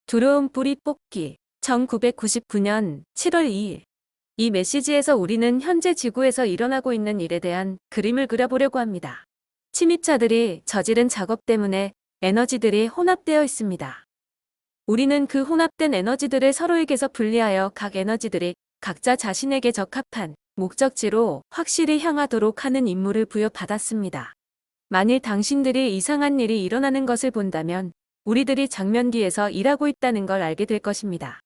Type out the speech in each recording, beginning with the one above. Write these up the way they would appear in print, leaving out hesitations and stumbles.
두려움 뿌리 뽑기 1999년 7월 2일 이 메시지에서 우리는 현재 지구에서 일어나고 있는 일에 대한 그림을 그려보려고 합니다. 침입자들이 저지른 작업 때문에 에너지들이 혼합되어 있습니다. 우리는 그 혼합된 에너지들을 서로에게서 분리하여 각 에너지들이 각자 자신에게 적합한 목적지로 확실히 향하도록 하는 임무를 부여받았습니다. 만일 당신들이 이상한 일이 일어나는 것을 본다면 우리들이 장면 뒤에서 일하고 있다는 걸 알게 될 것입니다.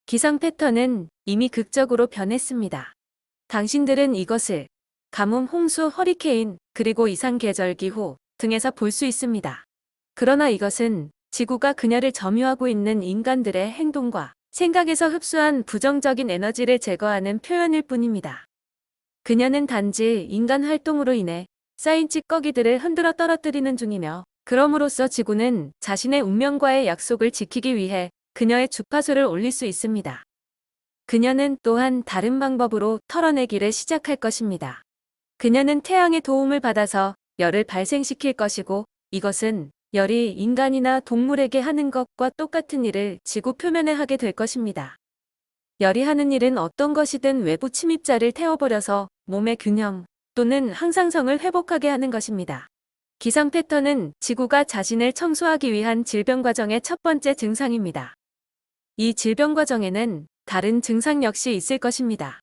기상 패턴은 이미 극적으로 변했습니다. 당신들은 이것을 가뭄, 홍수, 허리케인, 그리고 이상 계절 기후 등에서 볼 수 있습니다. 그러나 이것은 지구가 그녀를 점유하고 있는 인간들의 행동과 생각에서 흡수한 부정적인 에너지를 제거하는 표현일 뿐입니다. 그녀는 단지 인간 활동으로 인해 쌓인 찌꺼기들을 흔들어 떨어뜨리는 중이며 그럼으로써 지구는 자신의 운명과의 약속을 지키기 위해 그녀의 주파수를 올릴 수 있습니다. 그녀는 또한 다른 방법으로 털어내기를 시작할 것입니다. 그녀는 태양의 도움을 받아서 열을 발생시킬 것이고 이것은 열이 인간이나 동물에게 하는 것과 똑같은 일을 지구 표면에 하게 될 것입니다. 열이 하는 일은 어떤 것이든 외부 침입자를 태워버려서 몸의 균형 또는 항상성을 회복하게 하는 것입니다. 기상 패턴은 지구가 자신을 청소하기 위한 질병 과정의 첫 번째 증상입니다. 이 질병 과정에는 다른 증상 역시 있을 것입니다.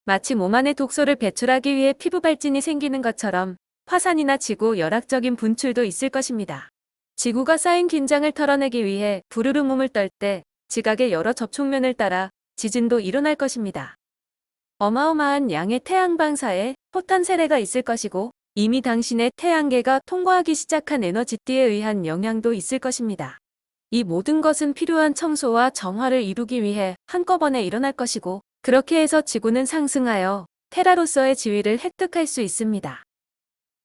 마치 몸 안에 독소를 배출하기 위해 피부 발진이 생기는 것처럼 화산이나 지구 열학적인 분출도 있을 것입니다. 지구가 쌓인 긴장을 털어내기 위해 부르르 몸을 떨 때 지각의 여러 접촉면을 따라 지진도 일어날 것입니다. 어마어마한 양의 태양 방사에 포탄 세례가 있을 것이고 이미 당신의 태양계가 통과하기 시작한 에너지띠에 의한 영향도 있을 것입니다. 이 모든 것은 필요한 청소와 정화를 이루기 위해 한꺼번에 일어날 것이고 그렇게 해서 지구는 상승하여 테라로서의 지위를 획득할 수 있습니다.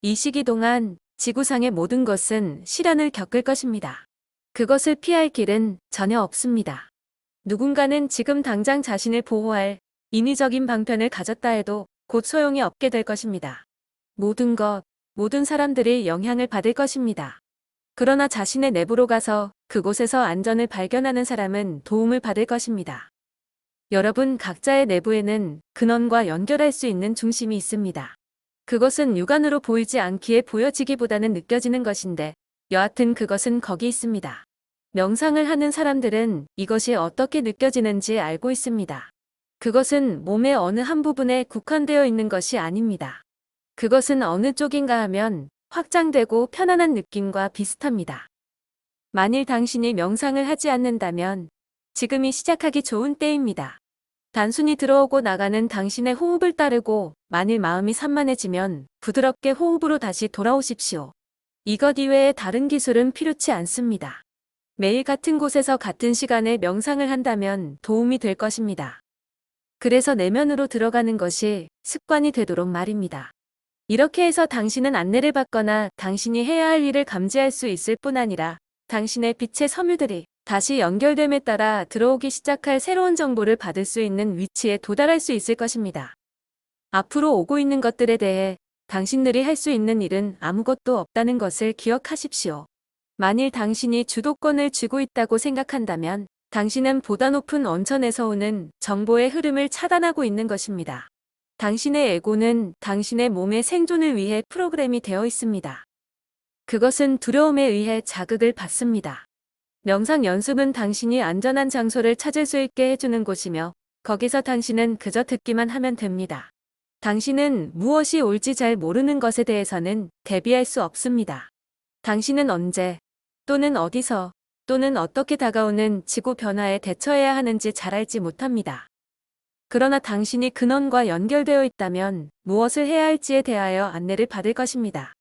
이 시기 동안 지구상의 모든 것은 시련을 겪을 것입니다. 그것을 피할 길은 전혀 없습니다. 누군가는 지금 당장 자신을 보호할 인위적인 방편을 가졌다 해도 곧 소용이 없게 될 것입니다. 모든 사람들이 영향을 받을 것입니다. 그러나 자신의 내부로 가서 그곳에서 안전을 발견하는 사람은 도움을 받을 것입니다. 여러분 각자의 내부에는 근원과 연결할 수 있는 중심이 있습니다. 그것은 육안으로 보이지 않기에 보여지기보다는 느껴지는 것인데 여하튼 그것은 거기 있습니다. 명상을 하는 사람들은 이것이 어떻게 느껴지는지 알고 있습니다. 그것은 몸의 어느 한 부분에 국한되어 있는 것이 아닙니다. 그것은 어느 쪽인가 하면 확장되고 편안한 느낌과 비슷합니다. 만일 당신이 명상을 하지 않는다면 지금이 시작하기 좋은 때입니다. 단순히 들어오고 나가는 당신의 호흡을 따르고 만일 마음이 산만해지면 부드럽게 호흡으로 다시 돌아오십시오. 이것 이외에 다른 기술은 필요치 않습니다. 매일 같은 곳에서 같은 시간에 명상을 한다면 도움이 될 것입니다. 그래서 내면으로 들어가는 것이 습관이 되도록 말입니다. 이렇게 해서 당신은 안내를 받거나 당신이 해야 할 일을 감지할 수 있을 뿐 아니라 당신의 빛의 섬유들이 다시 연결됨에 따라 들어오기 시작할 새로운 정보를 받을 수 있는 위치에 도달할 수 있을 것입니다. 앞으로 오고 있는 것들에 대해 당신들이 할 수 있는 일은 아무것도 없다는 것을 기억하십시오. 만일 당신이 주도권을 쥐고 있다고 생각한다면 당신은 보다 높은 원천에서 오는 정보의 흐름을 차단하고 있는 것입니다. 당신의 에고는 당신의 몸의 생존을 위해 프로그램이 되어 있습니다. 그것은 두려움에 의해 자극을 받습니다. 명상 연습은 당신이 안전한 장소를 찾을 수 있게 해주는 곳이며 거기서 당신은 그저 듣기만 하면 됩니다. 당신은 무엇이 옳지 잘 모르는 것에 대해서는 대비할 수 없습니다. 당신은 언제 또는 어디서 또는 어떻게 다가오는 지구 변화에 대처해야 하는지 잘 알지 못합니다. 그러나 당신이 근원과 연결되어 있다면 무엇을 해야 할지에 대하여 안내를 받을 것입니다.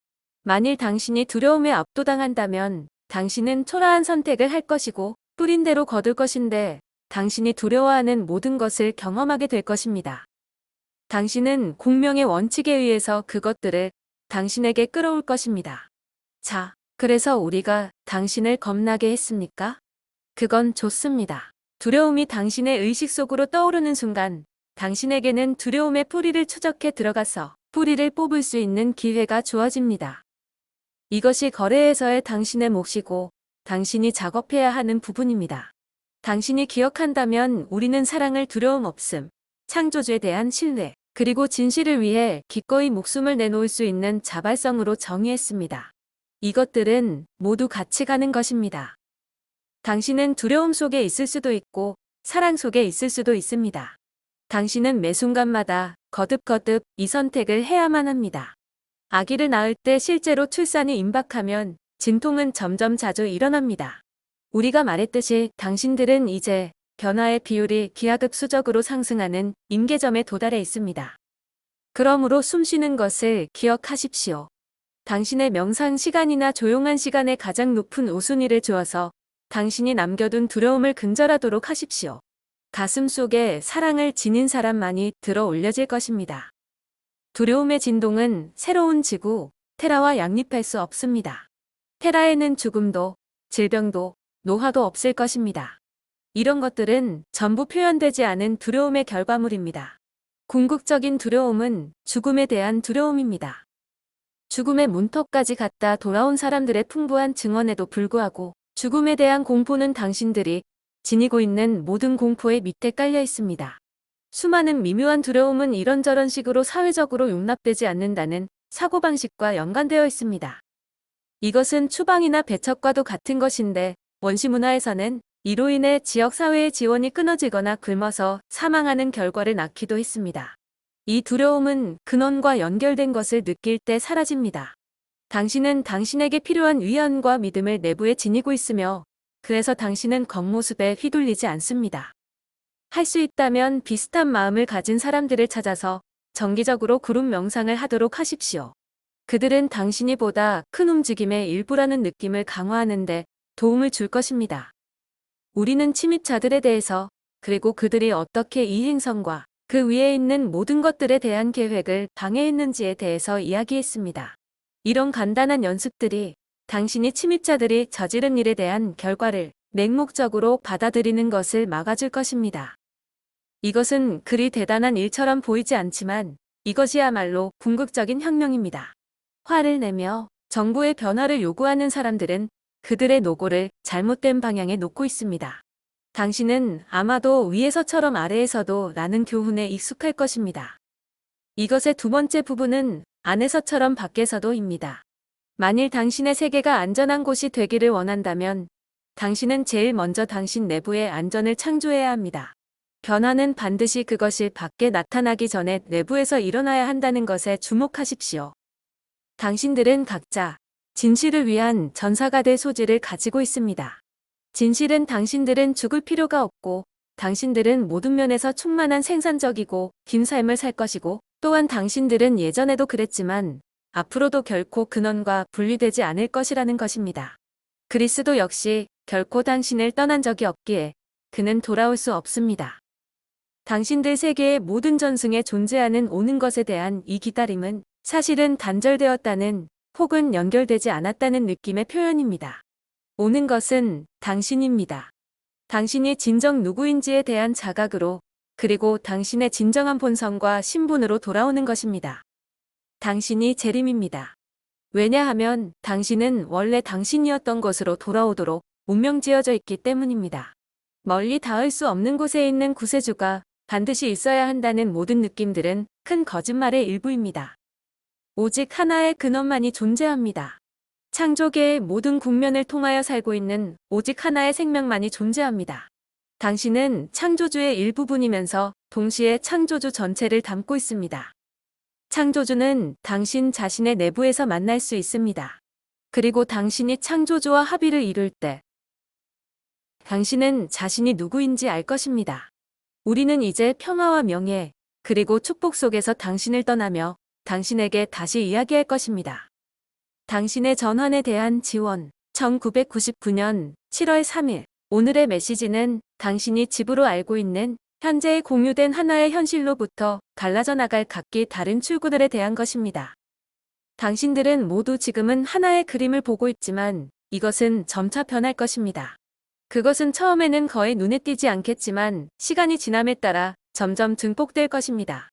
만일 당신이 두려움에 압도당한다면 당신은 초라한 선택을 할 것이고 뿌린 대로 거둘 것인데 당신이 두려워하는 모든 것을 경험하게 될 것입니다. 당신은 공명의 원칙에 의해서 그것들을 당신에게 끌어올 것입니다. 자, 그래서 우리가 당신을 겁나게 했습니까? 그건 좋습니다. 두려움이 당신의 의식 속으로 떠오르는 순간 당신에게는 두려움의 뿌리를 추적해 들어가서 뿌리를 뽑을 수 있는 기회가 주어집니다. 이것이 거래에서의 당신의 몫이고 당신이 작업해야 하는 부분입니다. 당신이 기억한다면 우리는 사랑을 두려움 없음, 창조주에 대한 신뢰, 그리고 진실을 위해 기꺼이 목숨을 내놓을 수 있는 자발성으로 정의했습니다. 이것들은 모두 같이 가는 것입니다. 당신은 두려움 속에 있을 수도 있고 사랑 속에 있을 수도 있습니다. 당신은 매 순간마다 거듭거듭 이 선택을 해야만 합니다. 아기를 낳을 때 실제로 출산이 임박하면 진통은 점점 자주 일어납니다. 우리가 말했듯이 당신들은 이제 변화의 비율이 기하급수적으로 상승하는 임계점에 도달해 있습니다. 그러므로 숨쉬는 것을 기억하십시오. 당신의 명상 시간이나 조용한 시간에 가장 높은 우순위를 주어서 당신이 남겨둔 두려움을 근절하도록 하십시오. 가슴 속에 사랑을 지닌 사람만이 들어 올려질 것입니다. 두려움의 진동은 새로운 지구, 테라와 양립할 수 없습니다. 테라에는 죽음도, 질병도, 노화도 없을 것입니다. 이런 것들은 전부 표현되지 않은 두려움의 결과물입니다. 궁극적인 두려움은 죽음에 대한 두려움입니다. 죽음의 문턱까지 갔다 돌아온 사람들의 풍부한 증언에도 불구하고 죽음에 대한 공포는 당신들이 지니고 있는 모든 공포의 밑에 깔려 있습니다. 수많은 미묘한 두려움은 이런저런 식으로 사회적으로 용납되지 않는다는 사고방식과 연관되어 있습니다. 이것은 추방이나 배척과도 같은 것인데 원시 문화에서는 이로 인해 지역사회의 지원이 끊어지거나 굶어서 사망하는 결과를 낳기도 했습니다. 이 두려움은 근원과 연결된 것을 느낄 때 사라집니다. 당신은 당신에게 필요한 위안과 믿음을 내부에 지니고 있으며 그래서 당신은 겉모습에 휘둘리지 않습니다. 할 수 있다면 비슷한 마음을 가진 사람들을 찾아서 정기적으로 그룹 명상을 하도록 하십시오. 그들은 당신이 보다 큰 움직임의 일부라는 느낌을 강화하는 데 도움을 줄 것입니다. 우리는 침입자들에 대해서 그리고 그들이 어떻게 이 행성과 그 위에 있는 모든 것들에 대한 계획을 방해했는지에 대해서 이야기했습니다. 이런 간단한 연습들이 당신이 침입자들이 저지른 일에 대한 결과를 맹목적으로 받아들이는 것을 막아줄 것입니다. 이것은 그리 대단한 일처럼 보이지 않지만 이것이야말로 궁극적인 혁명입니다. 화를 내며 정부의 변화를 요구하는 사람들은 그들의 노고를 잘못된 방향에 놓고 있습니다. 당신은 아마도 위에서처럼 아래에서도 라는 교훈에 익숙할 것입니다. 이것의 두 번째 부분은 안에서처럼 밖에서도입니다. 만일 당신의 세계가 안전한 곳이 되기를 원한다면 당신은 제일 먼저 당신 내부의 안전을 창조해야 합니다. 변화는 반드시 그것이 밖에 나타나기 전에 내부에서 일어나야 한다는 것에 주목하십시오. 당신들은 각자 진실을 위한 전사가 될 소질을 가지고 있습니다. 진실은 당신들은 죽을 필요가 없고 당신들은 모든 면에서 충만한 생산적이고 긴 삶을 살 것이고 또한 당신들은 예전에도 그랬지만 앞으로도 결코 근원과 분리되지 않을 것이라는 것입니다. 그리스도 역시 결코 당신을 떠난 적이 없기에 그는 돌아올 수 없습니다. 당신들 세계의 모든 전승에 존재하는 오는 것에 대한 이 기다림은 사실은 단절되었다는 혹은 연결되지 않았다는 느낌의 표현입니다. 오는 것은 당신입니다. 당신이 진정 누구인지에 대한 자각으로 그리고 당신의 진정한 본성과 신분으로 돌아오는 것입니다. 당신이 재림입니다. 왜냐하면 당신은 원래 당신이었던 것으로 돌아오도록 운명지어져 있기 때문입니다. 멀리 닿을 수 없는 곳에 있는 구세주가 반드시 있어야 한다는 모든 느낌들은 큰 거짓말의 일부입니다. 오직 하나의 근원만이 존재합니다. 창조계의 모든 국면을 통하여 살고 있는 오직 하나의 생명만이 존재합니다. 당신은 창조주의 일부분이면서 동시에 창조주 전체를 담고 있습니다. 창조주는 당신 자신의 내부에서 만날 수 있습니다. 그리고 당신이 창조주와 합의를 이룰 때 당신은 자신이 누구인지 알 것입니다. 우리는 이제 평화와 명예 그리고 축복 속에서 당신을 떠나며 당신에게 다시 이야기할 것입니다. 당신의 전환에 대한 지원 1999년 7월 3일 오늘의 메시지는 당신이 집으로 알고 있는 현재의 공유된 하나의 현실로부터 갈라져 나갈 각기 다른 출구들에 대한 것입니다. 당신들은 모두 지금은 하나의 그림을 보고 있지만 이것은 점차 변할 것입니다. 그것은 처음에는 거의 눈에 띄지 않겠지만 시간이 지남에 따라 점점 증폭될 것입니다.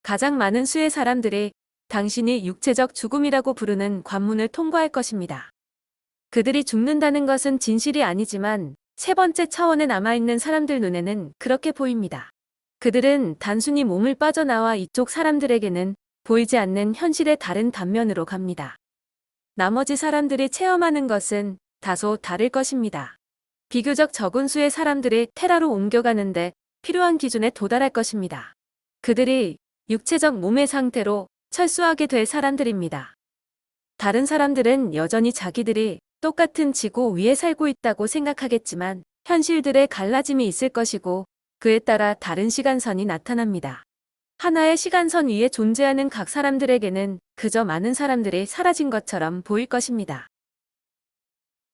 가장 많은 수의 사람들이 당신이 육체적 죽음이라고 부르는 관문을 통과할 것입니다. 그들이 죽는다는 것은 진실이 아니지만 세 번째 차원에 남아있는 사람들 눈에는 그렇게 보입니다. 그들은 단순히 몸을 빠져나와 이쪽 사람들에게는 보이지 않는 현실의 다른 단면으로 갑니다. 나머지 사람들이 체험하는 것은 다소 다를 것입니다. 비교적 적은 수의 사람들이 테라로 옮겨가는데 필요한 기준에 도달할 것입니다. 그들이 육체적 몸의 상태로 철수하게 될 사람들입니다. 다른 사람들은 여전히 자기들이 똑같은 지구 위에 살고 있다고 생각하겠지만 현실들의 갈라짐이 있을 것이고 그에 따라 다른 시간선이 나타납니다. 하나의 시간선 위에 존재하는 각 사람들에게는 그저 많은 사람들이 사라진 것처럼 보일 것입니다.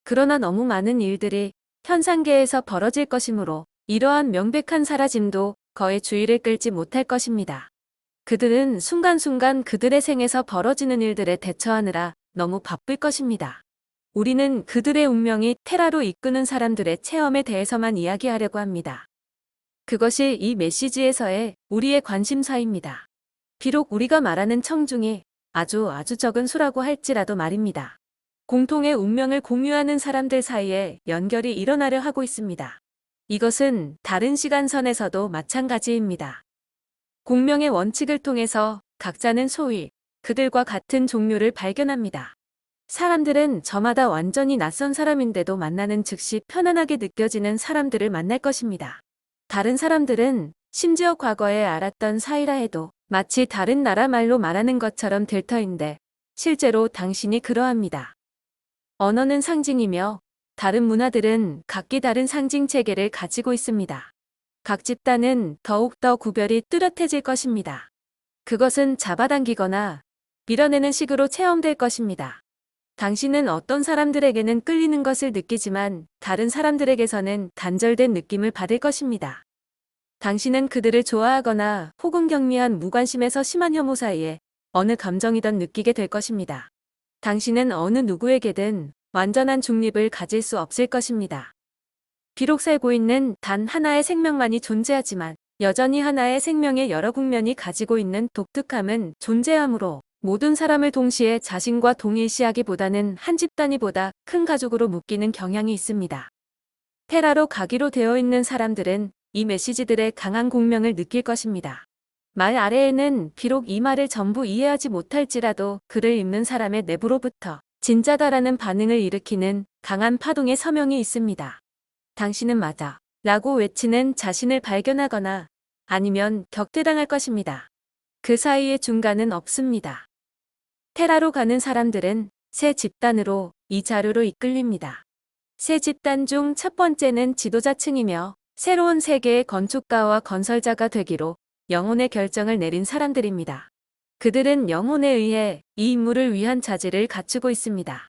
그러나 너무 많은 일들이 현상계에서 벌어질 것이므로 이러한 명백한 사라짐도 거의 주의를 끌지 못할 것입니다. 그들은 순간순간 그들의 생에서 벌어지는 일들에 대처하느라 너무 바쁠 것입니다. 우리는 그들의 운명이 테라로 이끄는 사람들의 체험에 대해서만 이야기하려고 합니다. 그것이 이 메시지에서의 우리의 관심사입니다. 비록 우리가 말하는 청중이 아주 적은 수라고 할지라도 말입니다. 공통의 운명을 공유하는 사람들 사이에 연결이 일어나려 하고 있습니다. 이것은 다른 시간선에서도 마찬가지입니다. 공명의 원칙을 통해서 각자는 소위 그들과 같은 종류를 발견합니다. 사람들은 저마다 완전히 낯선 사람인데도 만나는 즉시 편안하게 느껴지는 사람들을 만날 것입니다. 다른 사람들은 심지어 과거에 알았던 사이라 해도 마치 다른 나라 말로 말하는 것처럼 될 터인데 실제로 당신이 그러합니다. 언어는 상징이며 다른 문화들은 각기 다른 상징 체계를 가지고 있습니다. 각 집단은 더욱더 구별이 뚜렷해질 것입니다. 그것은 잡아당기거나 밀어내는 식으로 체험될 것입니다. 당신은 어떤 사람들에게는 끌리는 것을 느끼지만 다른 사람들에게서는 단절된 느낌을 받을 것입니다. 당신은 그들을 좋아하거나 혹은 경미한 무관심에서 심한 혐오 사이에 어느 감정이든 느끼게 될 것입니다. 당신은 어느 누구에게든 완전한 중립을 가질 수 없을 것입니다. 비록 살고 있는 단 하나의 생명만이 존재하지만 여전히 하나의 생명의 여러 국면이 가지고 있는 독특함은 존재하므로 모든 사람을 동시에 자신과 동일시하기보다는 한 집단이보다 큰 가족으로 묶이는 경향이 있습니다. 테라로 가기로 되어 있는 사람들은 이 메시지들의 강한 공명을 느낄 것입니다. 말 아래에는 비록 이 말을 전부 이해하지 못할지라도 글을 읽는 사람의 내부로부터 진짜다라는 반응을 일으키는 강한 파동의 서명이 있습니다. 당신은 맞아 라고 외치는 자신을 발견하거나 아니면 격퇴당할 것입니다. 그 사이의 중간은 없습니다. 테라로 가는 사람들은 세 집단으로 이 자료로 이끌립니다. 세 집단 중 첫 번째는 지도자층이며 새로운 세계의 건축가와 건설자가 되기로 영혼의 결정을 내린 사람들입니다. 그들은 영혼에 의해 이 임무를 위한 자질을 갖추고 있습니다.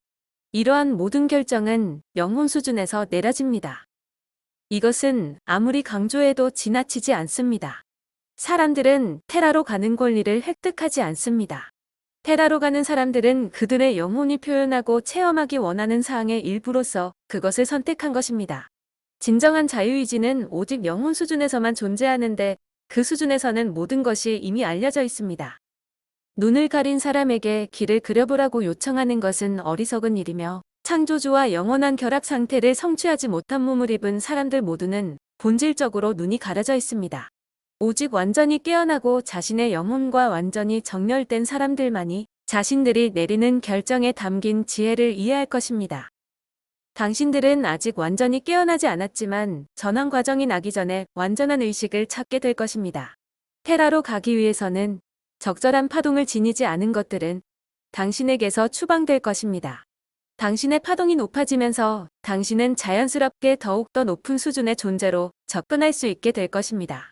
이러한 모든 결정은 영혼 수준에서 내려집니다. 이것은 아무리 강조해도 지나치지 않습니다. 사람들은 테라로 가는 권리를 획득하지 않습니다. 테라로 가는 사람들은 그들의 영혼이 표현하고 체험하기 원하는 사항의 일부로서 그것을 선택한 것입니다. 진정한 자유의지는 오직 영혼 수준에서만 존재하는데 그 수준에서는 모든 것이 이미 알려져 있습니다. 눈을 가린 사람에게 길을 그려보라고 요청하는 것은 어리석은 일이며 창조주와 영원한 결합 상태를 성취하지 못한 몸을 입은 사람들 모두는 본질적으로 눈이 가려져 있습니다. 오직 완전히 깨어나고 자신의 영혼과 완전히 정렬된 사람들만이 자신들이 내리는 결정에 담긴 지혜를 이해할 것입니다. 당신들은 아직 완전히 깨어나지 않았지만 전환 과정이 나기 전에 완전한 의식을 찾게 될 것입니다. 테라로 가기 위해서는 적절한 파동을 지니지 않은 것들은 당신에게서 추방될 것입니다. 당신의 파동이 높아지면서 당신은 자연스럽게 더욱더 높은 수준의 존재로 접근할 수 있게 될 것입니다.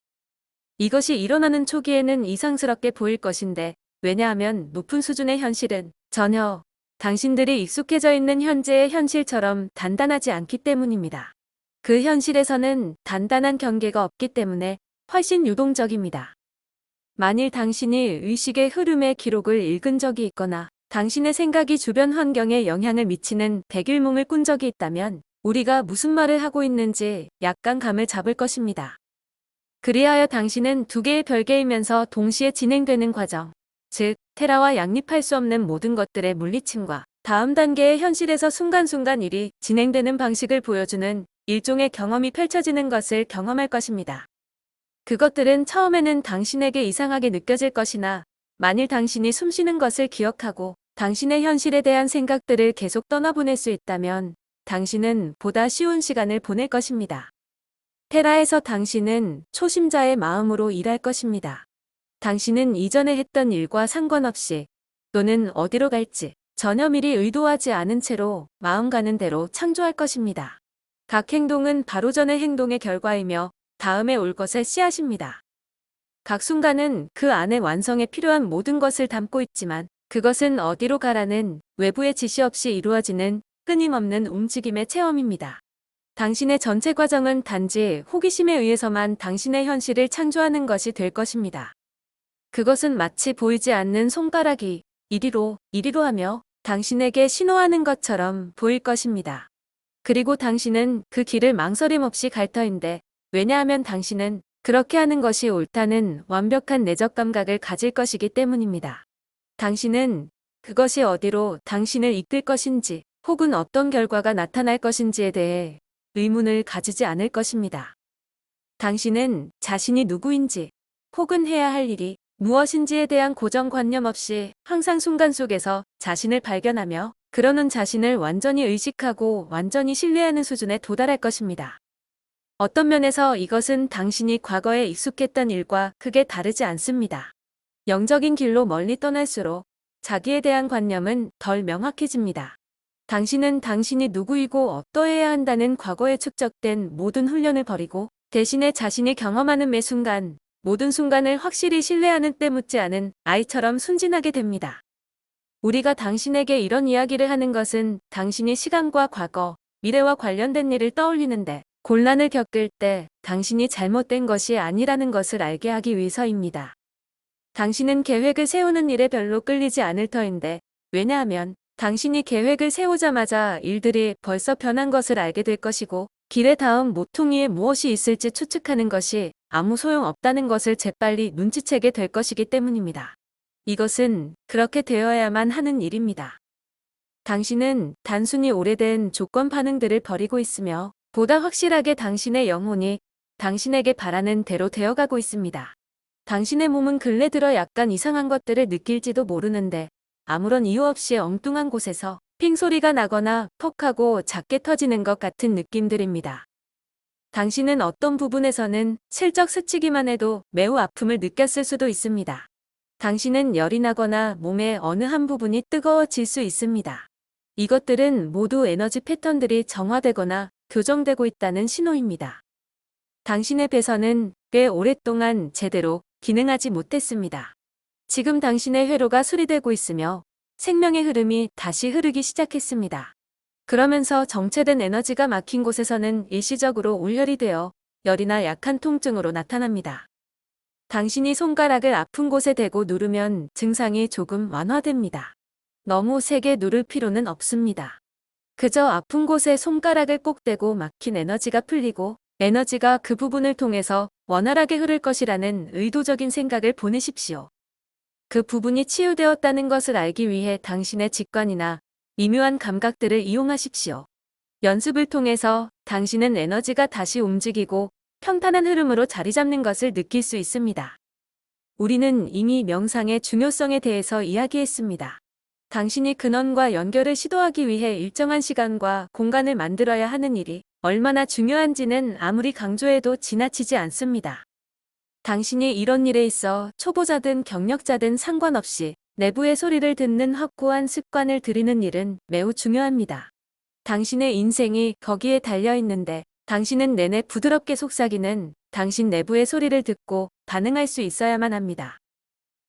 이것이 일어나는 초기에는 이상스럽게 보일 것인데 왜냐하면 높은 수준의 현실은 전혀 당신들이 익숙해져 있는 현재의 현실처럼 단단하지 않기 때문입니다. 그 현실에서는 단단한 경계가 없기 때문에 훨씬 유동적입니다. 만일 당신이 의식의 흐름의 기록을 읽은 적이 있거나 당신의 생각이 주변 환경에 영향을 미치는 백일몽을 꾼 적이 있다면 우리가 무슨 말을 하고 있는지 약간 감을 잡을 것입니다. 그리하여 당신은 두 개의 별개이면서 동시에 진행되는 과정, 즉 테라와 양립할 수 없는 모든 것들의 물리침과 다음 단계의 현실에서 순간순간 일이 진행되는 방식을 보여주는 일종의 경험이 펼쳐지는 것을 경험할 것입니다. 그것들은 처음에는 당신에게 이상하게 느껴질 것이나 만일 당신이 숨쉬는 것을 기억하고 당신의 현실에 대한 생각들을 계속 떠나보낼 수 있다면 당신은 보다 쉬운 시간을 보낼 것입니다. 테라에서 당신은 초심자의 마음으로 일할 것입니다. 당신은 이전에 했던 일과 상관없이 또는 어디로 갈지 전혀 미리 의도하지 않은 채로 마음 가는 대로 창조할 것입니다. 각 행동은 바로 전의 행동의 결과이며 다음에 올 것의 씨앗입니다. 각 순간은 그 안에 완성에 필요한 모든 것을 담고 있지만 그것은 어디로 가라는 외부의 지시 없이 이루어지는 끊임없는 움직임의 체험입니다. 당신의 전체 과정은 단지 호기심에 의해서만 당신의 현실을 창조하는 것이 될 것입니다. 그것은 마치 보이지 않는 손가락이 이리로 하며 당신에게 신호하는 것처럼 보일 것입니다. 그리고 당신은 그 길을 망설임 없이 갈 터인데 왜냐하면 당신은 그렇게 하는 것이 옳다는 완벽한 내적 감각을 가질 것이기 때문입니다. 당신은 그것이 어디로 당신을 이끌 것인지 혹은 어떤 결과가 나타날 것인지에 대해 의문을 가지지 않을 것입니다. 당신은 자신이 누구인지 혹은 해야 할 일이 무엇인지에 대한 고정관념 없이 항상 순간 속에서 자신을 발견하며 그러는 자신을 완전히 의식하고 완전히 신뢰하는 수준에 도달할 것입니다. 어떤 면에서 이것은 당신이 과거에 익숙했던 일과 크게 다르지 않습니다. 영적인 길로 멀리 떠날수록 자기에 대한 관념은 덜 명확해집니다. 당신은 당신이 누구이고 어떠해야 한다는 과거에 축적된 모든 훈련을 버리고 대신에 자신이 경험하는 매 순간, 모든 순간을 확실히 신뢰하는 때 묻지 않은 아이처럼 순진하게 됩니다. 우리가 당신에게 이런 이야기를 하는 것은 당신이 시간과 과거, 미래와 관련된 일을 떠올리는데 곤란을 겪을 때 당신이 잘못된 것이 아니라는 것을 알게 하기 위해서입니다. 당신은 계획을 세우는 일에 별로 끌리지 않을 터인데 왜냐하면 당신이 계획을 세우자마자 일들이 벌써 변한 것을 알게 될 것이고 길의 다음 모퉁이에 무엇이 있을지 추측하는 것이 아무 소용 없다는 것을 재빨리 눈치채게 될 것이기 때문입니다. 이것은 그렇게 되어야만 하는 일입니다. 당신은 단순히 오래된 조건 반응들을 버리고 있으며 보다 확실하게 당신의 영혼이 당신에게 바라는 대로 되어가고 있습니다. 당신의 몸은 근래 들어 약간 이상한 것들을 느낄지도 모르는데 아무런 이유 없이 엉뚱한 곳에서 핑 소리가 나거나 퍽 하고 작게 터지는 것 같은 느낌들입니다. 당신은 어떤 부분에서는 슬쩍 스치기만 해도 매우 아픔을 느꼈을 수도 있습니다. 당신은 열이 나거나 몸의 어느 한 부분이 뜨거워질 수 있습니다. 이것들은 모두 에너지 패턴들이 정화되거나 교정되고 있다는 신호입니다. 당신의 배선은 꽤 오랫동안 제대로 기능하지 못했습니다. 지금 당신의 회로가 수리되고 있으며 생명의 흐름이 다시 흐르기 시작했습니다. 그러면서 정체된 에너지가 막힌 곳에서는 일시적으로 올열이 되어 열이나 약한 통증으로 나타납니다. 당신이 손가락을 아픈 곳에 대고 누르면 증상이 조금 완화됩니다. 너무 세게 누를 필요는 없습니다. 그저 아픈 곳에 손가락을 꼭 대고 막힌 에너지가 풀리고 에너지가 그 부분을 통해서 원활하게 흐를 것이라는 의도적인 생각을 보내십시오. 그 부분이 치유되었다는 것을 알기 위해 당신의 직관이나 미묘한 감각들을 이용하십시오. 연습을 통해서 당신은 에너지가 다시 움직이고 평탄한 흐름으로 자리 잡는 것을 느낄 수 있습니다. 우리는 이미 명상의 중요성에 대해서 이야기했습니다. 당신이 근원과 연결을 시도하기 위해 일정한 시간과 공간을 만들어야 하는 일이 얼마나 중요한지는 아무리 강조해도 지나치지 않습니다. 당신이 이런 일에 있어 초보자든 경력자든 상관없이 내부의 소리를 듣는 확고한 습관을 들이는 일은 매우 중요합니다. 당신의 인생이 거기에 달려 있는데 당신은 내내 부드럽게 속삭이는 당신 내부의 소리를 듣고 반응할 수 있어야만 합니다.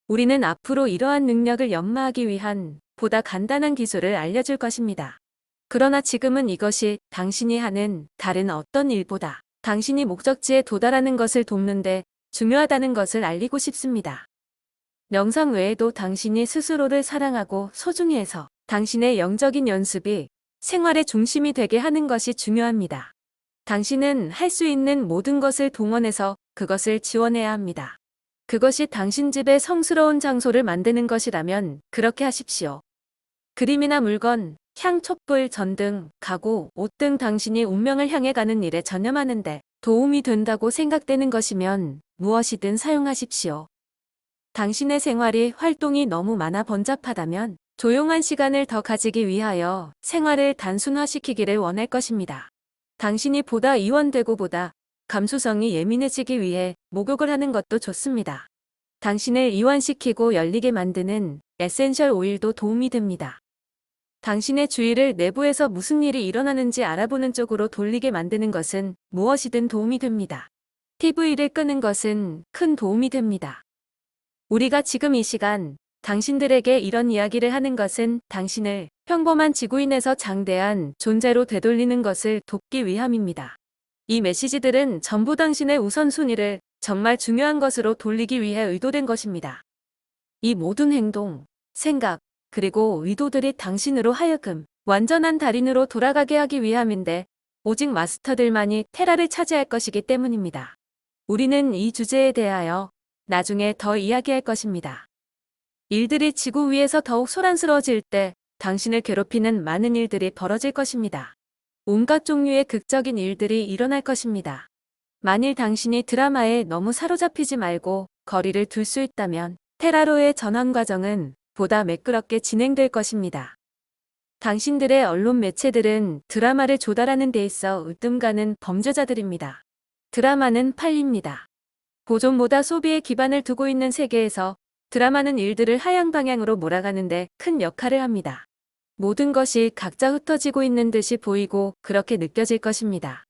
우리는 앞으로 이러한 능력을 연마하기 위한 보다 간단한 기술을 알려줄 것입니다. 그러나 지금은 이것이 당신이 하는 다른 어떤 일보다 당신이 목적지에 도달하는 것을 돕는데 중요하다는 것을 알리고 싶습니다. 명상 외에도 당신이 스스로를 사랑하고 소중히 해서 당신의 영적인 연습이 생활의 중심이 되게 하는 것이 중요합니다. 당신은 할 수 있는 모든 것을 동원해서 그것을 지원해야 합니다. 그것이 당신 집의 성스러운 장소를 만드는 것이라면 그렇게 하십시오. 그림이나 물건, 향, 촛불, 전등, 가구, 옷 등 당신이 운명을 향해 가는 일에 전념하는데 도움이 된다고 생각되는 것이면 무엇이든 사용하십시오. 당신의 생활이 활동이 너무 많아 번잡하다면 조용한 시간을 더 가지기 위하여 생활을 단순화시키기를 원할 것입니다. 당신이 보다 이완되고 보다 감수성이 예민해지기 위해 목욕을 하는 것도 좋습니다. 당신을 이완시키고 열리게 만드는 에센셜 오일도 도움이 됩니다. 당신의 주위를 내부에서 무슨 일이 일어나는지 알아보는 쪽으로 돌리게 만드는 것은 무엇이든 도움이 됩니다. TV를 끄는 것은 큰 도움이 됩니다. 우리가 지금 이 시간 당신들에게 이런 이야기를 하는 것은 당신을 평범한 지구인에서 장대한 존재로 되돌리는 것을 돕기 위함입니다. 이 메시지들은 전부 당신의 우선순위를 정말 중요한 것으로 돌리기 위해 의도된 것입니다. 이 모든 행동, 생각, 그리고 의도들이 당신으로 하여금 완전한 달인으로 돌아가게 하기 위함인데 오직 마스터들만이 테라를 차지할 것이기 때문입니다. 우리는 이 주제에 대하여 나중에 더 이야기할 것입니다. 일들이 지구 위에서 더욱 소란스러워질 때 당신을 괴롭히는 많은 일들이 벌어질 것입니다. 온갖 종류의 극적인 일들이 일어날 것입니다. 만일 당신이 드라마에 너무 사로잡히지 말고 거리를 둘 수 있다면 테라로의 전환 과정은 보다 매끄럽게 진행될 것입니다. 당신들의 언론 매체들은 드라마를 조달하는 데 있어 으뜸가는 범죄자들입니다. 드라마는 팔립니다. 보존보다 소비에 기반을 두고 있는 세계에서 드라마는 일들을 하향 방향으로 몰아가는데 큰 역할을 합니다. 모든 것이 각자 흩어지고 있는 듯이 보이고 그렇게 느껴질 것입니다.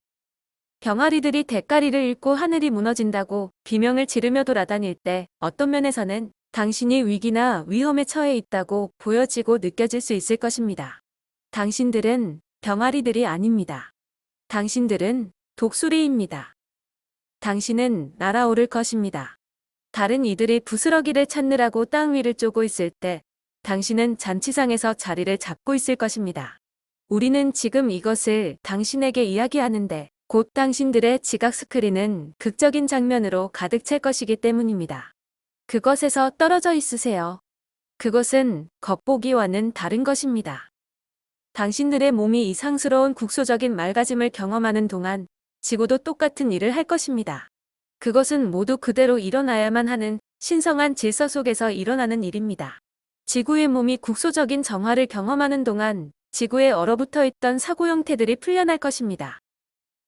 병아리들이 대가리를 잃고 하늘이 무너진다고 비명을 지르며 돌아다닐 때 어떤 면에서는 당신이 위기나 위험에 처해 있다고 보여지고 느껴질 수 있을 것입니다. 당신들은 병아리들이 아닙니다. 당신들은 독수리입니다. 당신은 날아오를 것입니다. 다른 이들이 부스러기를 찾느라고 땅 위를 쪼고 있을 때 당신은 잔치상에서 자리를 잡고 있을 것입니다. 우리는 지금 이것을 당신에게 이야기하는데 곧 당신들의 지각 스크린은 극적인 장면으로 가득 찰 것이기 때문입니다. 그것에서 떨어져 있으세요. 그것은 겉보기와는 다른 것입니다. 당신들의 몸이 이상스러운 국소적인 맑아짐을 경험하는 동안 지구도 똑같은 일을 할 것입니다. 그것은 모두 그대로 일어나야만 하는 신성한 질서 속에서 일어나는 일입니다. 지구의 몸이 국소적인 정화를 경험하는 동안 지구에 얼어붙어 있던 사고 형태들이 풀려날 것입니다.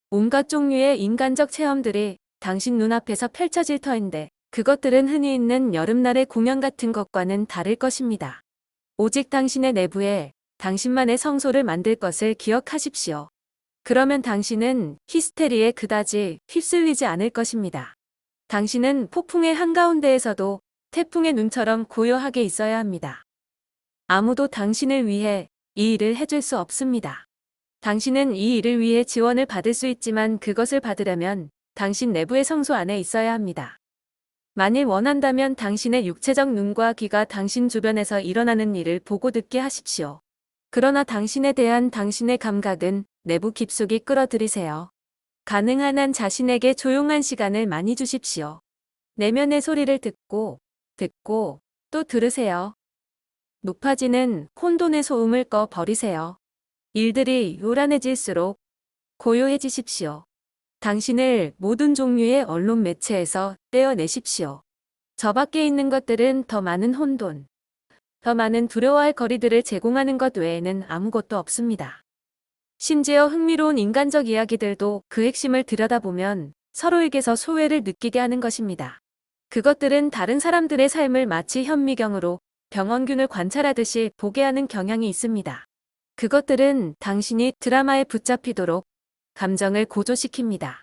온갖 종류의 인간적 체험들이 당신 눈앞에서 펼쳐질 터인데 그것들은 흔히 있는 여름날의 공연 같은 것과는 다를 것입니다. 오직 당신의 내부에 당신만의 성소를 만들 것을 기억하십시오. 그러면 당신은 히스테리에 그다지 휩쓸리지 않을 것입니다. 당신은 폭풍의 한가운데에서도 태풍의 눈처럼 고요하게 있어야 합니다. 아무도 당신을 위해 이 일을 해줄 수 없습니다. 당신은 이 일을 위해 지원을 받을 수 있지만 그것을 받으려면 당신 내부의 성소 안에 있어야 합니다. 만일 원한다면 당신의 육체적 눈과 귀가 당신 주변에서 일어나는 일을 보고 듣게 하십시오. 그러나 당신에 대한 당신의 감각은 내부 깊숙이 끌어들이세요. 가능한 한 자신에게 조용한 시간을 많이 주십시오. 내면의 소리를 듣고 또 들으세요. 높아지는 혼돈의 소음을 꺼 버리세요. 일들이 요란해질수록 고요해지십시오. 당신을 모든 종류의 언론 매체에서 떼어내십시오. 저 밖에 있는 것들은 더 많은 혼돈, 더 많은 두려워할 거리들을 제공하는 것 외에는 아무것도 없습니다. 심지어 흥미로운 인간적 이야기들도 그 핵심을 들여다보면 서로에게서 소외를 느끼게 하는 것입니다. 그것들은 다른 사람들의 삶을 마치 현미경으로 병원균을 관찰하듯이 보게 하는 경향이 있습니다. 그것들은 당신이 드라마에 붙잡히도록 감정을 고조시킵니다.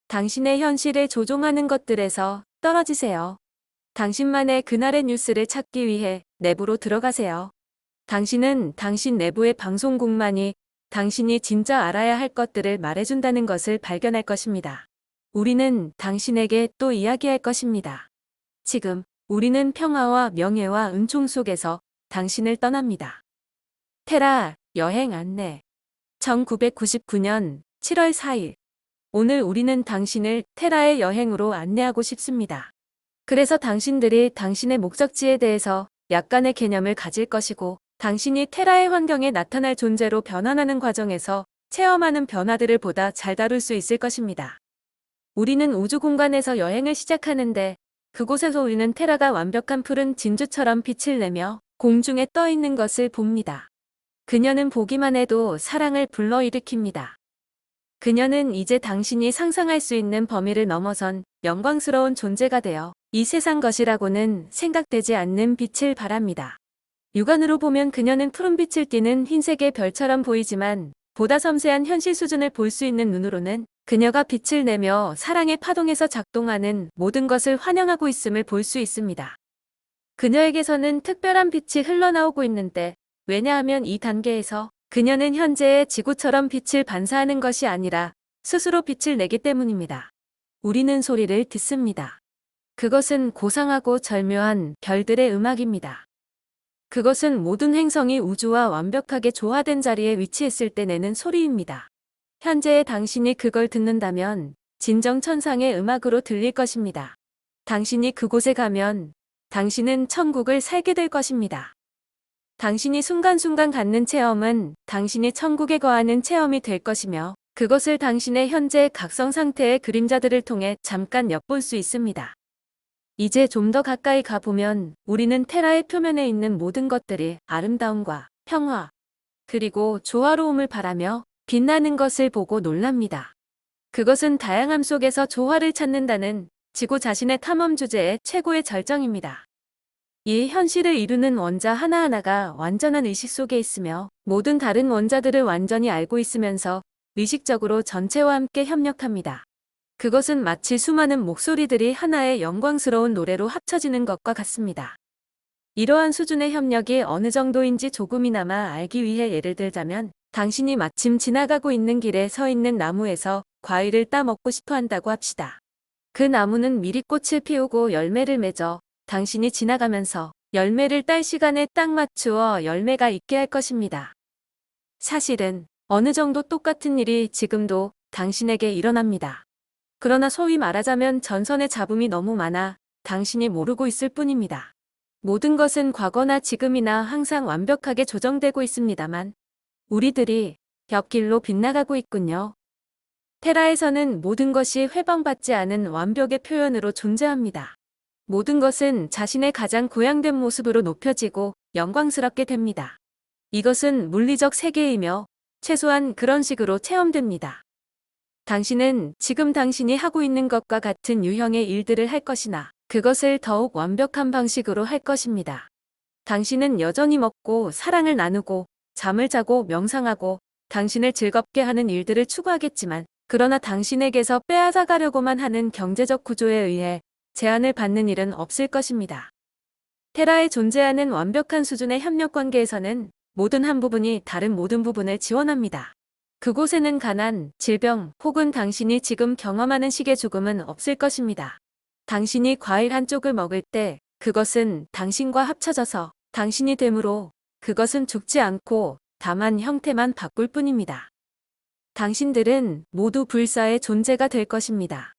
당신의 현실을 조종하는 것들에서 떨어지세요. 당신만의 그날의 뉴스를 찾기 위해 내부로 들어가세요. 당신은 당신 내부의 방송국만이 당신이 진짜 알아야 할 것들을 말해준다는 것을 발견할 것입니다. 우리는 당신에게 또 이야기할 것입니다. 지금 우리는 평화와 명예와 은총 속에서 당신을 떠납니다. 테라 여행 안내 1999년 7월 4일 오늘 우리는 당신을 테라의 여행으로 안내하고 싶습니다. 그래서 당신들이 당신의 목적지에 대해서 약간의 개념을 가질 것이고 당신이 테라의 환경에 나타날 존재로 변환하는 과정에서 체험하는 변화들을 보다 잘 다룰 수 있을 것입니다. 우리는 우주 공간에서 여행을 시작하는데 그곳에서 우리는 테라가 완벽한 푸른 진주처럼 빛을 내며 공중에 떠 있는 것을 봅니다. 그녀는 보기만 해도 사랑을 불러일으킵니다. 그녀는 이제 당신이 상상할 수 있는 범위를 넘어선 영광스러운 존재가 되어 이 세상 것이라고는 생각되지 않는 빛을 발합니다. 육안으로 보면 그녀는 푸른빛을 띠는 흰색의 별처럼 보이지만 보다 섬세한 현실 수준을 볼 수 있는 눈으로는 그녀가 빛을 내며 사랑의 파동에서 작동하는 모든 것을 환영하고 있음을 볼 수 있습니다. 그녀에게서는 특별한 빛이 흘러나오고 있는데 왜냐하면 이 단계에서 그녀는 현재의 지구처럼 빛을 반사하는 것이 아니라 스스로 빛을 내기 때문입니다. 우리는 소리를 듣습니다. 그것은 고상하고 절묘한 별들의 음악입니다. 그것은 모든 행성이 우주와 완벽하게 조화된 자리에 위치했을 때 내는 소리입니다. 현재의 당신이 그걸 듣는다면 진정 천상의 음악으로 들릴 것입니다. 당신이 그곳에 가면 당신은 천국을 살게 될 것입니다. 당신이 순간순간 갖는 체험은 당신이 천국에 거하는 체험이 될 것이며 그것을 당신의 현재 각성 상태의 그림자들을 통해 잠깐 엿볼 수 있습니다. 이제 좀 더 가까이 가보면 우리는 테라의 표면에 있는 모든 것들이 아름다움과 평화 그리고 조화로움을 바라며 빛나는 것을 보고 놀랍니다. 그것은 다양함 속에서 조화를 찾는다는 지구 자신의 탐험 주제의 최고의 절정입니다. 이 현실을 이루는 원자 하나하나가 완전한 의식 속에 있으며 모든 다른 원자들을 완전히 알고 있으면서 의식적으로 전체와 함께 협력합니다. 그것은 마치 수많은 목소리들이 하나의 영광스러운 노래로 합쳐지는 것과 같습니다. 이러한 수준의 협력이 어느 정도인지 조금이나마 알기 위해 예를 들자면 당신이 마침 지나가고 있는 길에 서 있는 나무에서 과일을 따먹고 싶어 한다고 합시다. 그 나무는 미리 꽃을 피우고 열매를 맺어 당신이 지나가면서 열매를 딸 시간에 딱 맞추어 열매가 있게 할 것입니다. 사실은 어느 정도 똑같은 일이 지금도 당신에게 일어납니다. 그러나 소위 말하자면 전선의 잡음이 너무 많아 당신이 모르고 있을 뿐입니다. 모든 것은 과거나 지금이나 항상 완벽하게 조정되고 있습니다만 우리들이 옆길로 빗나가고 있군요. 테라에서는 모든 것이 회방받지 않은 완벽의 표현으로 존재합니다. 모든 것은 자신의 가장 고양된 모습으로 높여지고 영광스럽게 됩니다. 이것은 물리적 세계이며 최소한 그런 식으로 체험됩니다. 당신은 지금 당신이 하고 있는 것과 같은 유형의 일들을 할 것이나 그것을 더욱 완벽한 방식으로 할 것입니다. 당신은 여전히 먹고 사랑을 나누고 잠을 자고 명상하고 당신을 즐겁게 하는 일들을 추구하겠지만 그러나 당신에게서 빼앗아가려고만 하는 경제적 구조에 의해 제한을 받는 일은 없을 것입니다. 테라에 존재하는 완벽한 수준의 협력 관계에서는 모든 한 부분이 다른 모든 부분을 지원합니다. 그곳에는 가난, 질병 혹은 당신이 지금 경험하는 식의 죽음은 없을 것입니다. 당신이 과일 한 쪽을 먹을 때 그것은 당신과 합쳐져서 당신이 되므로 그것은 죽지 않고 다만 형태만 바꿀 뿐입니다. 당신들은 모두 불사의 존재가 될 것입니다.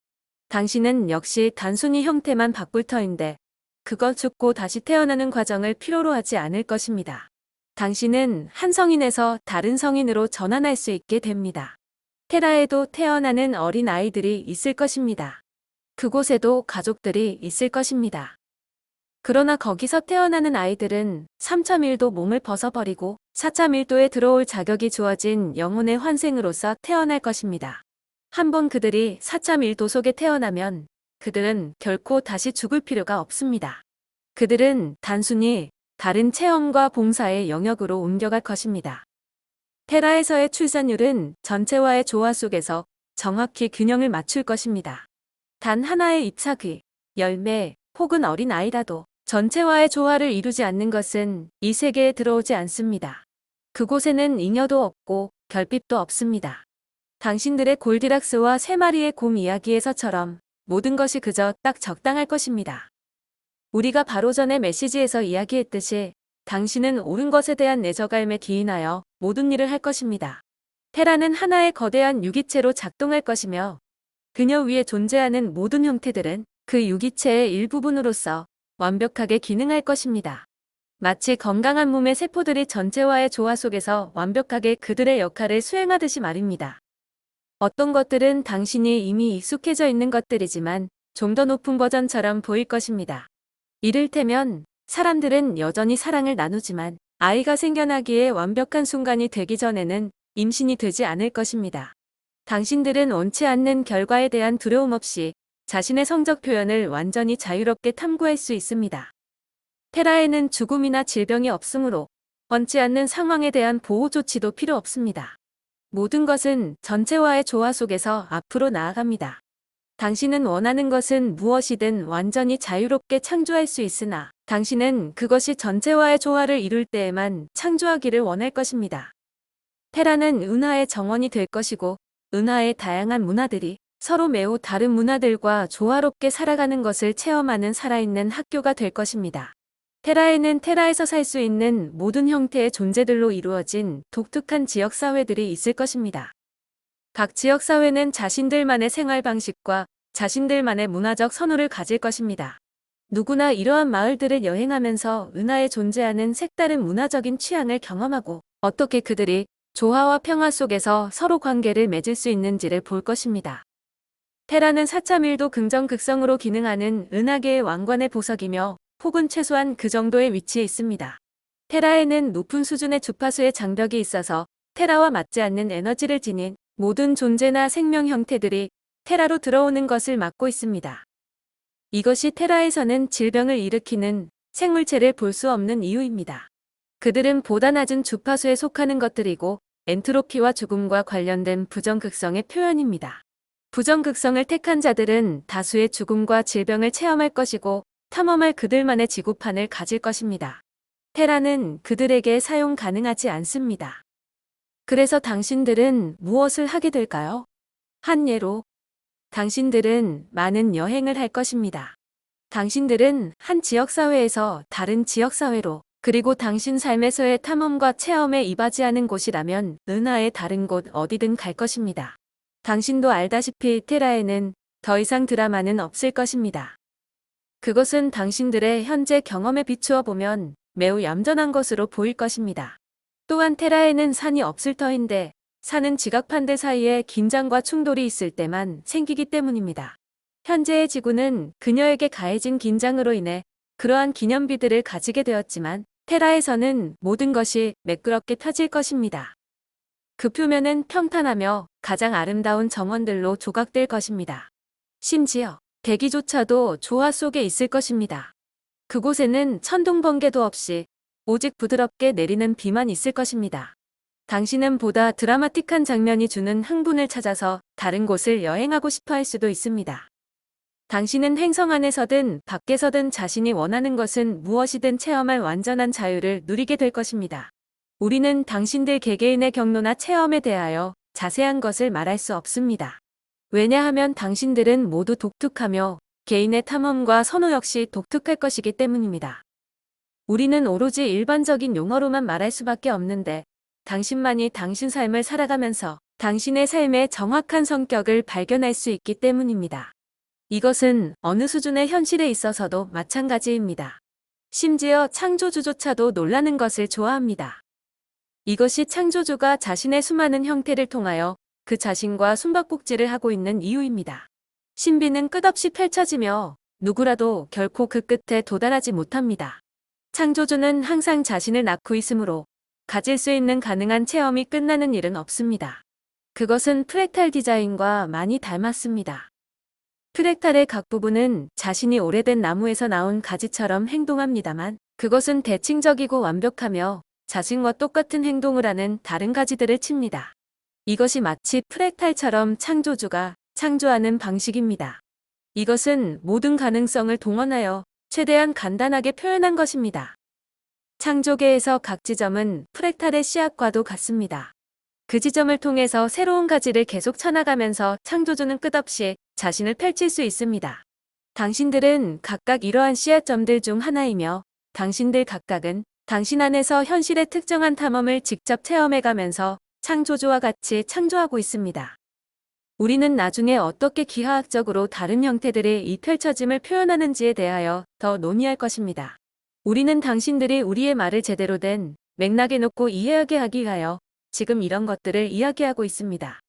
당신은 역시 단순히 형태만 바꿀 터인데 그것 죽고 다시 태어나는 과정을 필요로 하지 않을 것입니다. 당신은 한 성인에서 다른 성인으로 전환할 수 있게 됩니다. 테라에도 태어나는 어린 아이들이 있을 것입니다. 그곳에도 가족들이 있을 것입니다. 그러나 거기서 태어나는 아이들은 3.1도 몸을 벗어버리고 4.1도에 들어올 자격이 주어진 영혼의 환생으로서 태어날 것입니다. 한번 그들이 4.1도 속에 태어나면 그들은 결코 다시 죽을 필요가 없습니다. 그들은 단순히 다른 체험과 봉사의 영역으로 옮겨갈 것입니다. 테라에서의 출산율은 전체와의 조화 속에서 정확히 균형을 맞출 것입니다. 단 하나의 잎사귀, 열매 혹은 어린 아이라도 전체와의 조화를 이루지 않는 것은 이 세계에 들어오지 않습니다. 그곳에는 잉여도 없고 결핍도 없습니다. 당신들의 골디락스와 세 마리의 곰 이야기에서처럼 모든 것이 그저 딱 적당할 것입니다. 우리가 바로 전에 메시지에서 이야기했듯이 당신은 옳은 것에 대한 내저갈에 기인하여 모든 일을 할 것입니다. 테라는 하나의 거대한 유기체로 작동할 것이며 그녀 위에 존재하는 모든 형태들은 그 유기체의 일부분으로서 완벽하게 기능할 것입니다. 마치 건강한 몸의 세포들이 전체와의 조화 속에서 완벽하게 그들의 역할을 수행하듯이 말입니다. 어떤 것들은 당신이 이미 익숙해져 있는 것들이지만 좀 더 높은 버전처럼 보일 것입니다. 이를테면 사람들은 여전히 사랑을 나누지만 아이가 생겨나기에 완벽한 순간이 되기 전에는 임신이 되지 않을 것입니다. 당신들은 원치 않는 결과에 대한 두려움 없이 자신의 성적 표현을 완전히 자유롭게 탐구할 수 있습니다. 테라에는 죽음이나 질병이 없으므로 원치 않는 상황에 대한 보호 조치도 필요 없습니다. 모든 것은 전체와의 조화 속에서 앞으로 나아갑니다. 당신은 원하는 것은 무엇이든 완전히 자유롭게 창조할 수 있으나 당신은 그것이 전체와의 조화를 이룰 때에만 창조하기를 원할 것입니다. 테라는 은하의 정원이 될 것이고 은하의 다양한 문화들이 서로 매우 다른 문화들과 조화롭게 살아가는 것을 체험하는 살아있는 학교가 될 것입니다. 테라에는 테라에서 살 수 있는 모든 형태의 존재들로 이루어진 독특한 지역사회들이 있을 것입니다. 각 지역사회는 자신들만의 생활 방식과 자신들만의 문화적 선호를 가질 것입니다. 누구나 이러한 마을들을 여행하면서 은하에 존재하는 색다른 문화적인 취향을 경험하고 어떻게 그들이 조화와 평화 속에서 서로 관계를 맺을 수 있는지를 볼 것입니다. 테라는 4.1도 긍정극성으로 기능하는 은하계의 왕관의 보석이며 혹은 최소한 그 정도의 위치에 있습니다. 테라에는 높은 수준의 주파수의 장벽이 있어서 테라와 맞지 않는 에너지를 지닌 모든 존재나 생명 형태들이 테라로 들어오는 것을 막고 있습니다. 이것이 테라에서는 질병을 일으키는 생물체를 볼 수 없는 이유입니다. 그들은 보다 낮은 주파수에 속하는 것들이고 엔트로피와 죽음과 관련된 부정극성의 표현입니다. 부정극성을 택한 자들은 다수의 죽음과 질병을 체험할 것이고 탐험할 그들만의 지구판을 가질 것입니다. 테라는 그들에게 사용 가능하지 않습니다. 그래서 당신들은 무엇을 하게 될까요? 한 예로, 당신들은 많은 여행을 할 것입니다. 당신들은 한 지역사회에서 다른 지역사회로 그리고 당신 삶에서의 탐험과 체험에 이바지하는 곳이라면 은하의 다른 곳 어디든 갈 것입니다. 당신도 알다시피 테라에는 더 이상 드라마는 없을 것입니다. 그것은 당신들의 현재 경험에 비추어 보면 매우 얌전한 것으로 보일 것입니다. 또한 테라에는 산이 없을 터인데 산은 지각판들 사이에 긴장과 충돌이 있을 때만 생기기 때문입니다. 현재의 지구는 그녀에게 가해진 긴장으로 인해 그러한 기념비들을 가지게 되었지만 테라에서는 모든 것이 매끄럽게 펴질 것입니다. 그 표면은 평탄하며 가장 아름다운 정원들로 조각될 것입니다. 심지어 대기조차도 조화 속에 있을 것입니다. 그곳에는 천둥 번개도 없이 오직 부드럽게 내리는 비만 있을 것입니다. 당신은 보다 드라마틱한 장면이 주는 흥분을 찾아서 다른 곳을 여행하고 싶어 할 수도 있습니다. 당신은 행성 안에서든 밖에서든 자신이 원하는 것은 무엇이든 체험할 완전한 자유를 누리게 될 것입니다. 우리는 당신들 개개인의 경로나 체험에 대하여 자세한 것을 말할 수 없습니다. 왜냐하면 당신들은 모두 독특하며 개인의 탐험과 선호 역시 독특할 것이기 때문입니다. 우리는 오로지 일반적인 용어로만 말할 수밖에 없는데 당신만이 당신 삶을 살아가면서 당신의 삶의 정확한 성격을 발견할 수 있기 때문입니다. 이것은 어느 수준의 현실에 있어서도 마찬가지입니다. 심지어 창조주조차도 놀라는 것을 좋아합니다. 이것이 창조주가 자신의 수많은 형태를 통하여 그 자신과 숨바꼭질을 하고 있는 이유입니다. 신비는 끝없이 펼쳐지며 누구라도 결코 그 끝에 도달하지 못합니다. 창조주는 항상 자신을 낳고 있으므로 가질 수 있는 가능한 체험이 끝나는 일은 없습니다. 그것은 프랙탈 디자인과 많이 닮았습니다. 프랙탈의 각 부분은 자신이 오래된 나무에서 나온 가지처럼 행동합니다만 그것은 대칭적이고 완벽하며 자신과 똑같은 행동을 하는 다른 가지들을 칩니다. 이것이 마치 프랙탈처럼 창조주가 창조하는 방식입니다. 이것은 모든 가능성을 동원하여 최대한 간단하게 표현한 것입니다. 창조계에서 각 지점은 프랙탈의 씨앗과도 같습니다. 그 지점을 통해서 새로운 가지를 계속 쳐나가면서 창조주는 끝없이 자신을 펼칠 수 있습니다. 당신들은 각각 이러한 씨앗점들 중 하나이며 당신들 각각은 당신 안에서 현실의 특정한 탐험을 직접 체험해가면서 창조주와 같이 창조하고 있습니다. 우리는 나중에 어떻게 기하학적으로 다른 형태들의 이 펼쳐짐을 표현하는지에 대하여 더 논의할 것입니다. 우리는 당신들이 우리의 말을 제대로 된 맥락에 놓고 이해하게 하기 위하여 지금 이런 것들을 이야기하고 있습니다.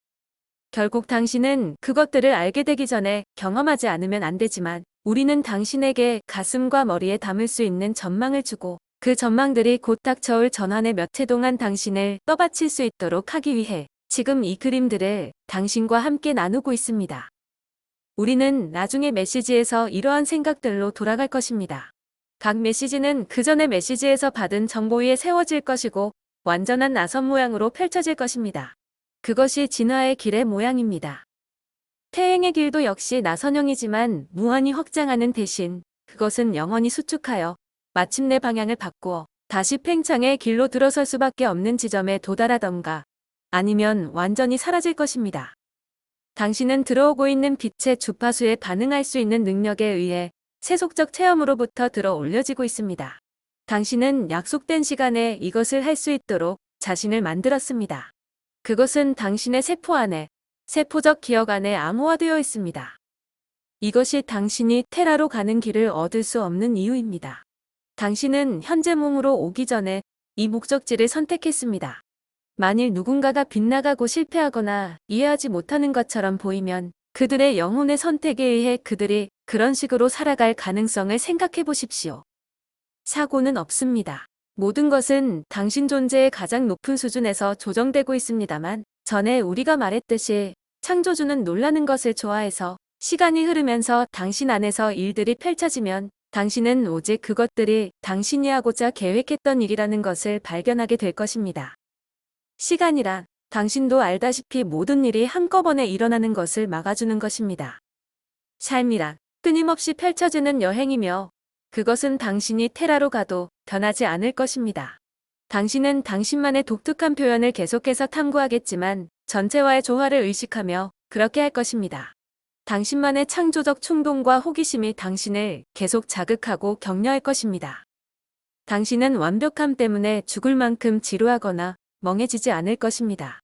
결국 당신은 그것들을 알게 되기 전에 경험하지 않으면 안 되지만 우리는 당신에게 가슴과 머리에 담을 수 있는 전망을 주고 그 전망들이 곧 닥쳐올 전환의 몇 해 동안 당신을 떠받칠 수 있도록 하기 위해 지금 이 그림들을 당신과 함께 나누고 있습니다. 우리는 나중에 메시지에서 이러한 생각들로 돌아갈 것입니다. 각 메시지는 그 전의 메시지에서 받은 정보 위에 세워질 것이고 완전한 나선 모양으로 펼쳐질 것입니다. 그것이 진화의 길의 모양입니다. 태행의 길도 역시 나선형이지만 무한히 확장하는 대신 그것은 영원히 수축하여 마침내 방향을 바꾸어 다시 팽창의 길로 들어설 수밖에 없는 지점에 도달하던가 아니면 완전히 사라질 것입니다. 당신은 들어오고 있는 빛의 주파수에 반응할 수 있는 능력에 의해 세속적 체험으로부터 들어 올려지고 있습니다. 당신은 약속된 시간에 이것을 할 수 있도록 자신을 만들었습니다. 그것은 당신의 세포 안에, 세포적 기억 안에 암호화되어 있습니다. 이것이 당신이 테라로 가는 길을 얻을 수 없는 이유입니다. 당신은 현재 몸으로 오기 전에 이 목적지를 선택했습니다. 만일 누군가가 빗나가고 실패하거나 이해하지 못하는 것처럼 보이면 그들의 영혼의 선택에 의해 그들이 그런 식으로 살아갈 가능성을 생각해 보십시오. 사고는 없습니다. 모든 것은 당신 존재의 가장 높은 수준에서 조정되고 있습니다만 전에 우리가 말했듯이 창조주는 놀라는 것을 좋아해서 시간이 흐르면서 당신 안에서 일들이 펼쳐지면 당신은 오직 그것들이 당신이 하고자 계획했던 일이라는 것을 발견하게 될 것입니다. 시간이란 당신도 알다시피 모든 일이 한꺼번에 일어나는 것을 막아주는 것입니다. 삶이란 끊임없이 펼쳐지는 여행이며 그것은 당신이 테라로 가도 변하지 않을 것입니다. 당신은 당신만의 독특한 표현을 계속해서 탐구하겠지만 전체와의 조화를 의식하며 그렇게 할 것입니다. 당신만의 창조적 충동과 호기심이 당신을 계속 자극하고 격려할 것입니다. 당신은 완벽함 때문에 죽을 만큼 지루하거나 멍해지지 않을 것입니다.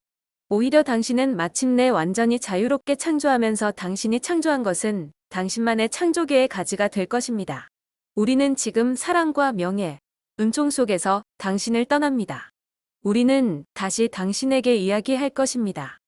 오히려 당신은 마침내 완전히 자유롭게 창조하면서 당신이 창조한 것은 당신만의 창조계의 가지가 될 것입니다. 우리는 지금 사랑과 명예, 은총 속에서 당신을 떠납니다. 우리는 다시 당신에게 이야기할 것입니다.